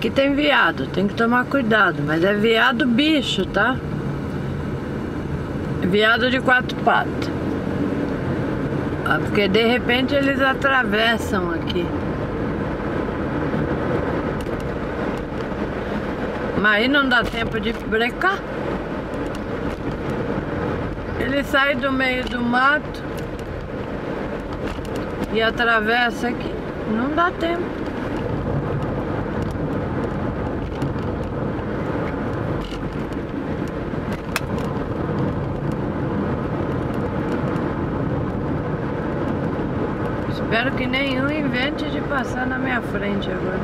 Aqui tem veado, tem que tomar cuidado, mas é veado bicho, tá? Veado de 4 patas. Porque de repente eles atravessam aqui. Mas aí não dá tempo de brecar. Ele sai do meio do mato e atravessa aqui. Não dá tempo. Espero que nenhum invente de passar na minha frente agora.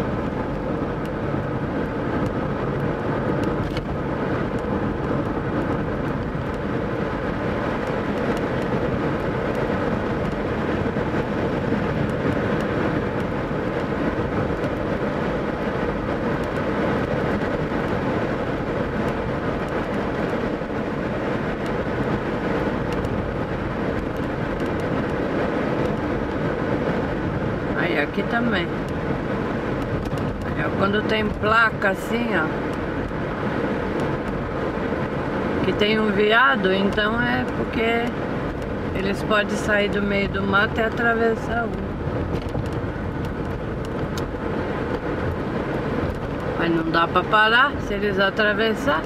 Aí aqui também. Quando tem placa assim, ó, que tem um veado, então é porque eles podem sair do meio do mato e atravessar a rua. Mas não dá pra parar se eles atravessar.